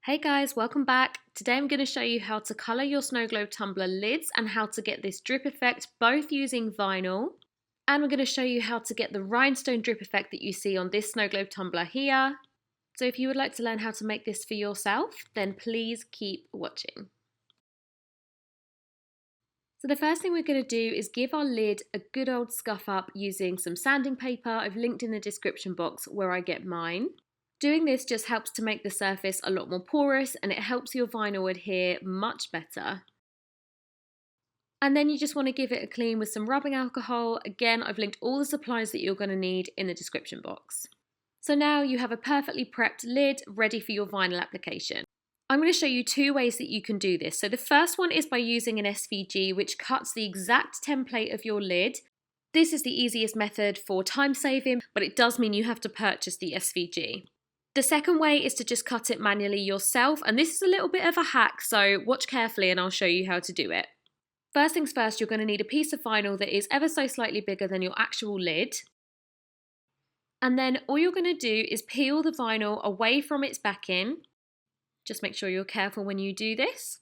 Hey guys, welcome back. Today I'm going to show you how to colour your Snowglobe tumbler lids and how to get this drip effect both using vinyl. And we're going to show you how to get the rhinestone drip effect that you see on this Snowglobe tumbler here. So if you would like to learn how to make this for yourself, then please keep watching. So the first thing we're going to do is give our lid a good old scuff up using some sanding paper. I've linked in the description box where I get mine. Doing this just helps to make the surface a lot more porous and it helps your vinyl adhere much better. And then you just want to give it a clean with some rubbing alcohol. Again, I've linked all the supplies that you're going to need in the description box. So now you have a perfectly prepped lid ready for your vinyl application. I'm going to show you two ways that you can do this. So the first one is by using an SVG which cuts the exact template of your lid. This is the easiest method for time saving, but it does mean you have to purchase the SVG. The second way is to just cut it manually yourself, and this is a little bit of a hack, so watch carefully and I'll show you how to do it. First things first, you're going to need a piece of vinyl that is ever so slightly bigger than your actual lid. And then all you're going to do is peel the vinyl away from its backing. Just make sure you're careful when you do this.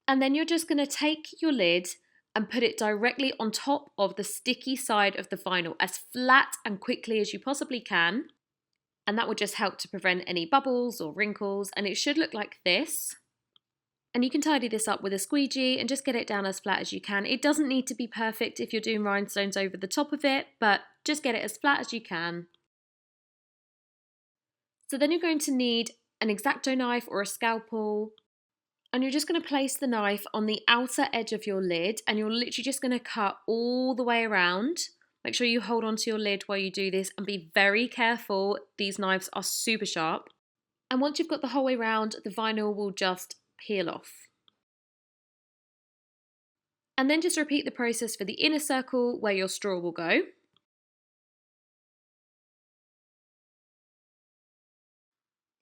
And then you're just going to take your lid and put it directly on top of the sticky side of the vinyl as flat and quickly as you possibly can. And that will just help to prevent any bubbles or wrinkles, and it should look like this. And you can tidy this up with a squeegee and just get it down as flat as you can. It doesn't need to be perfect if you're doing rhinestones over the top of it, but just get it as flat as you can. So then you're going to need an X-Acto knife or a scalpel, and you're just going to place the knife on the outer edge of your lid, and you're literally just going to cut all the way around. Make sure you hold onto your lid while you do this and be very careful. These knives are super sharp. And once you've got the whole way around, the vinyl will just peel off. And then just repeat the process for the inner circle where your straw will go.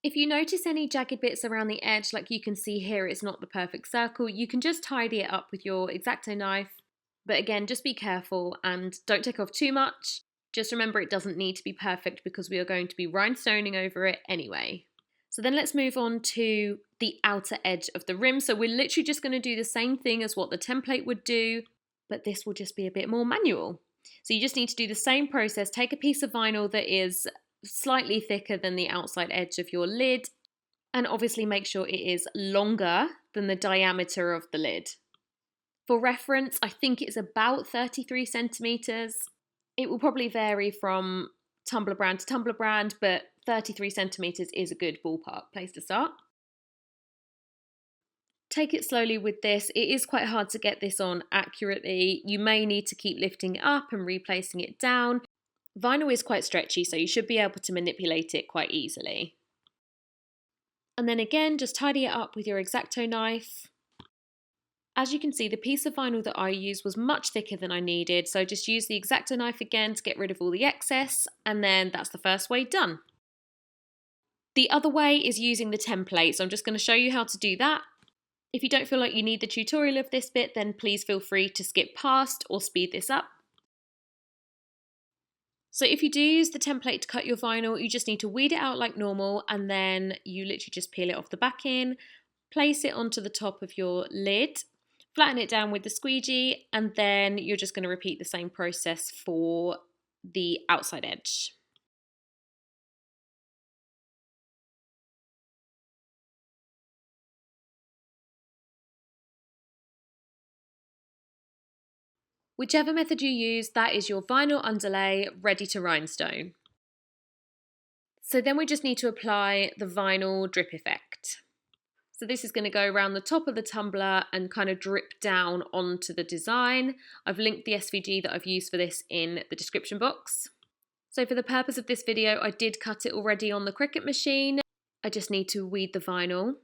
If you notice any jagged bits around the edge, like you can see here, it's not the perfect circle, you can just tidy it up with your X-Acto knife. But again, just be careful and don't take off too much. Just remember it doesn't need to be perfect because we are going to be rhinestoning over it anyway. So then let's move on to the outer edge of the rim. So we're literally just going to do the same thing as what the template would do, but this will just be a bit more manual. So you just need to do the same process. Take a piece of vinyl that is slightly thicker than the outside edge of your lid, and obviously make sure it is longer than the diameter of the lid. For reference, I think it's about 33 centimeters. It will probably vary from tumbler brand to tumbler brand, but 33 centimeters is a good ballpark place to start. Take it slowly with this. It is quite hard to get this on accurately. You may need to keep lifting it up and replacing it down. Vinyl is quite stretchy, so you should be able to manipulate it quite easily. And then again, just tidy it up with your X-Acto knife. As you can see, the piece of vinyl that I used was much thicker than I needed, so just use the X-Acto knife again to get rid of all the excess, and then that's the first way done. The other way is using the template, so I'm just going to show you how to do that. If you don't feel like you need the tutorial of this bit, then please feel free to skip past or speed this up. So if you do use the template to cut your vinyl, you just need to weed it out like normal, and then you literally just peel it off the backing, place it onto the top of your lid, flatten it down with the squeegee, and then you're just going to repeat the same process for the outside edge. Whichever method you use, that is your vinyl underlay ready to rhinestone. So then we just need to apply the vinyl drip effect. So this is going to go around the top of the tumbler and kind of drip down onto the design. I've linked the SVG that I've used for this in the description box. So for the purpose of this video, I did cut it already on the Cricut machine. I just need to weed the vinyl.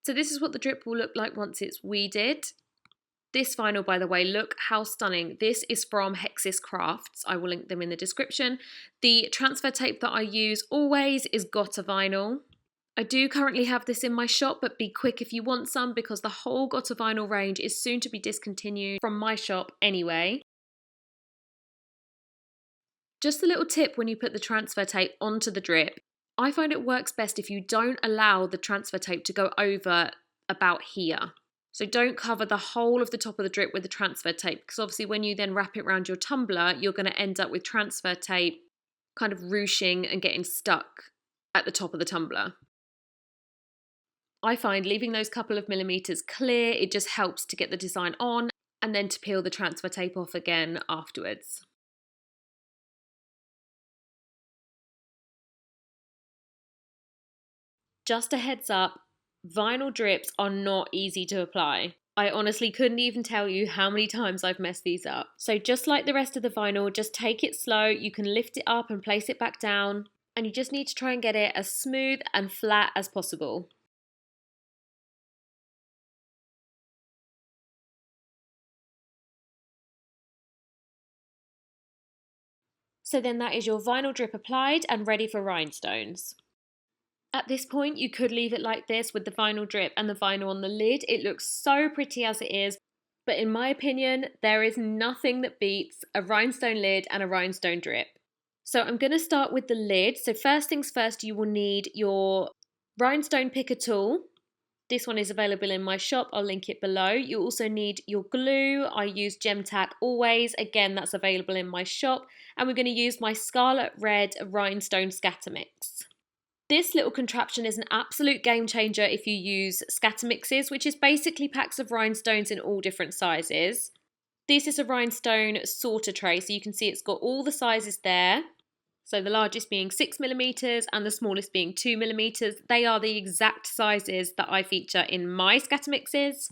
So this is what the drip will look like once it's weeded. This vinyl, by the way, look how stunning. This is from Hexis Crafts. I will link them in the description. The transfer tape that I use always is Gotta vinyl. I do currently have this in my shop, but be quick if you want some because the whole Gotta vinyl range is soon to be discontinued from my shop anyway. Just a little tip when you put the transfer tape onto the drip. I find it works best if you don't allow the transfer tape to go over about here. So don't cover the whole of the top of the drip with the transfer tape because obviously when you then wrap it around your tumbler, you're going to end up with transfer tape kind of ruching and getting stuck at the top of the tumbler. I find leaving those couple of millimeters clear, it just helps to get the design on and then to peel the transfer tape off again afterwards. Just a heads up, vinyl drips are not easy to apply. I honestly couldn't even tell you how many times I've messed these up. So just like the rest of the vinyl, just take it slow. You can lift it up and place it back down, and you just need to try and get it as smooth and flat as possible. So then that is your vinyl drip applied and ready for rhinestones. At this point, you could leave it like this with the vinyl drip and the vinyl on the lid. It looks so pretty as it is, but in my opinion, there is nothing that beats a rhinestone lid and a rhinestone drip. So I'm going to start with the lid. So first things first, you will need your rhinestone picker tool. This one is available in my shop. I'll link it below. You also need your glue. I use Gem Tack always. Again, that's available in my shop. And we're going to use my Scarlet Red Rhinestone Scatter Mix. This little contraption is an absolute game changer if you use scatter mixes, which is basically packs of rhinestones in all different sizes. This is a rhinestone sorter tray, so you can see it's got all the sizes there. So the largest being 6mm and the smallest being 2mm. They are the exact sizes that I feature in my scatter mixes.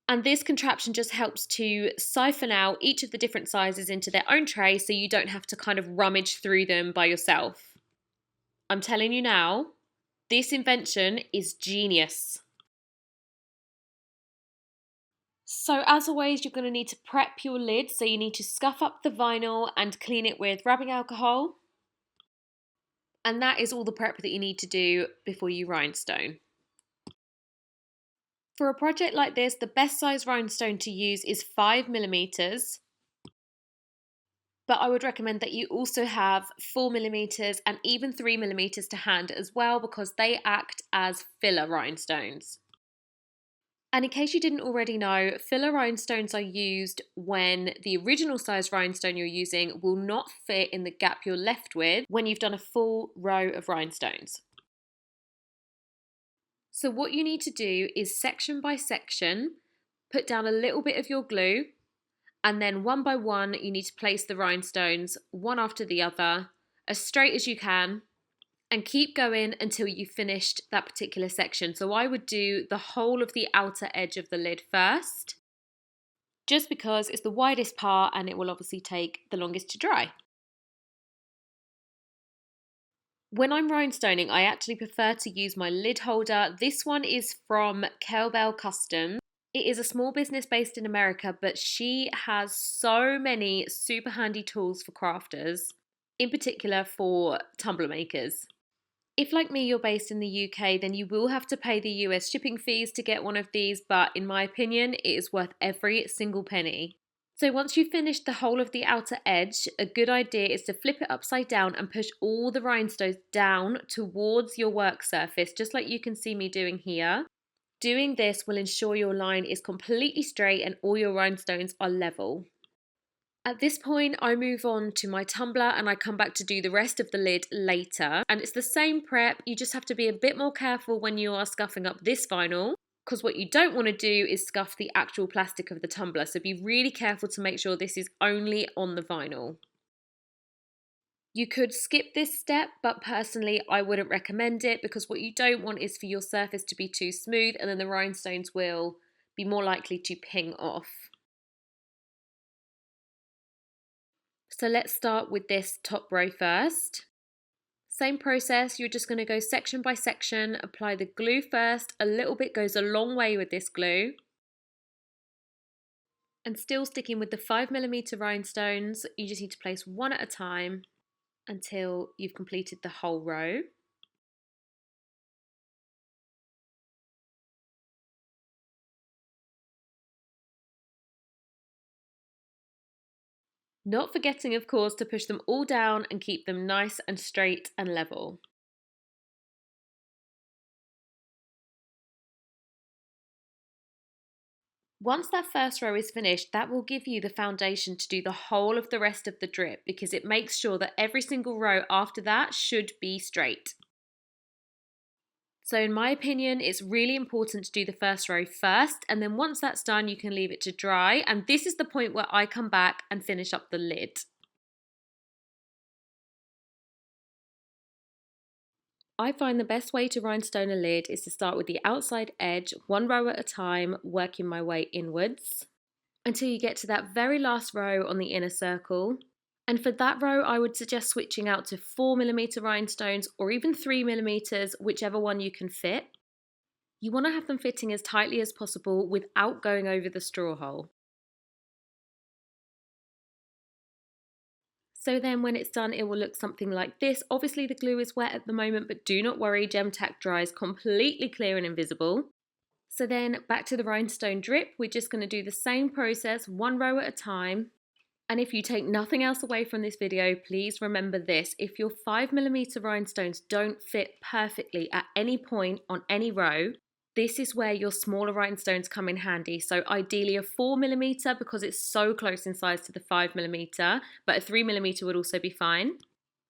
And this contraption just helps to siphon out each of the different sizes into their own tray so you don't have to kind of rummage through them by yourself. I'm telling you now, this invention is genius. So as always, you're going to need to prep your lid. So you need to scuff up the vinyl and clean it with rubbing alcohol. And that is all the prep that you need to do before you rhinestone. For a project like this, the best size rhinestone to use is 5mm. But I would recommend that you also have 4mm and even 3mm to hand as well because they act as filler rhinestones. And in case you didn't already know, filler rhinestones are used when the original size rhinestone you're using will not fit in the gap you're left with when you've done a full row of rhinestones. So what you need to do is section by section, put down a little bit of your glue, and then one by one you need to place the rhinestones one after the other as straight as you can and keep going until you've finished that particular section. So I would do the whole of the outer edge of the lid first, just because it's the widest part and it will obviously take the longest to dry. When I'm rhinestoning, I actually prefer to use my lid holder. This one is from Cowbell Customs. It is a small business based in America, but she has so many super handy tools for crafters, in particular for tumbler makers. If, like me, you're based in the UK, then you will have to pay the US shipping fees to get one of these, but in my opinion, it is worth every single penny. So once you've finished the whole of the outer edge, a good idea is to flip it upside down and push all the rhinestones down towards your work surface, just like you can see me doing here. Doing this will ensure your line is completely straight and all your rhinestones are level. At this point, I move on to my tumbler and I come back to do the rest of the lid later. And it's the same prep, you just have to be a bit more careful when you are scuffing up this vinyl, because what you don't want to do is scuff the actual plastic of the tumbler. So be really careful to make sure this is only on the vinyl. You could skip this step, but personally I wouldn't recommend it because what you don't want is for your surface to be too smooth and then the rhinestones will be more likely to ping off. So let's start with this top row first. Same process, you're just going to go section by section, apply the glue first. A little bit goes a long way with this glue. And still sticking with the 5mm rhinestones, you just need to place one at a time until you've completed the whole row. Not forgetting, of course, to push them all down and keep them nice and straight and level. Once that first row is finished, that will give you the foundation to do the whole of the rest of the drip because it makes sure that every single row after that should be straight. So in my opinion, it's really important to do the first row first, and then once that's done, you can leave it to dry. And this is the point where I come back and finish up the lid. I find the best way to rhinestone a lid is to start with the outside edge, one row at a time, working my way inwards until you get to that very last row on the inner circle. And for that row, I would suggest switching out to 4mm rhinestones or even 3mm, whichever one you can fit. You want to have them fitting as tightly as possible without going over the straw hole. So then when it's done, it will look something like this. Obviously the glue is wet at the moment, but do not worry, Gem Tack dries completely clear and invisible. So then back to the rhinestone drip, we're just going to do the same process, one row at a time. And if you take nothing else away from this video, please remember this. If your 5mm rhinestones don't fit perfectly at any point on any row, this is where your smaller rhinestones come in handy. So ideally a 4mm because it's so close in size to the 5mm, but a 3mm would also be fine.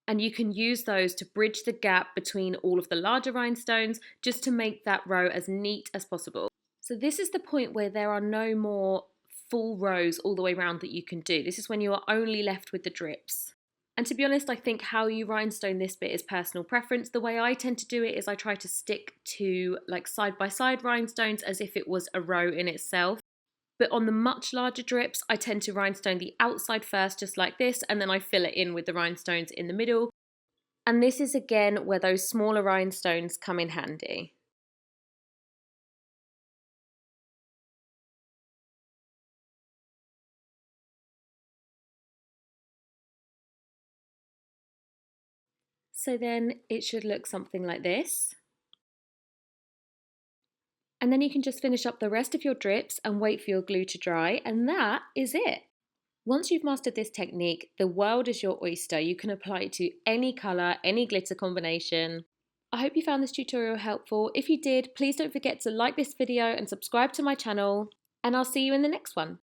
And you can use those to bridge the gap between all of the larger rhinestones just to make that row as neat as possible. So this is the point where there are no more full rows all the way around that you can do. This is when you are only left with the drips. And to be honest, I think how you rhinestone this bit is personal preference. The way I tend to do it is I try to stick to like side by side rhinestones as if it was a row in itself. But on the much larger drips, I tend to rhinestone the outside first, just like this, and then I fill it in with the rhinestones in the middle. And this is again where those smaller rhinestones come in handy. So then it should look something like this. And then you can just finish up the rest of your drips and wait for your glue to dry, and that is it. Once you've mastered this technique, the world is your oyster. You can apply it to any colour, any glitter combination. I hope you found this tutorial helpful. If you did, please don't forget to like this video and subscribe to my channel, and I'll see you in the next one.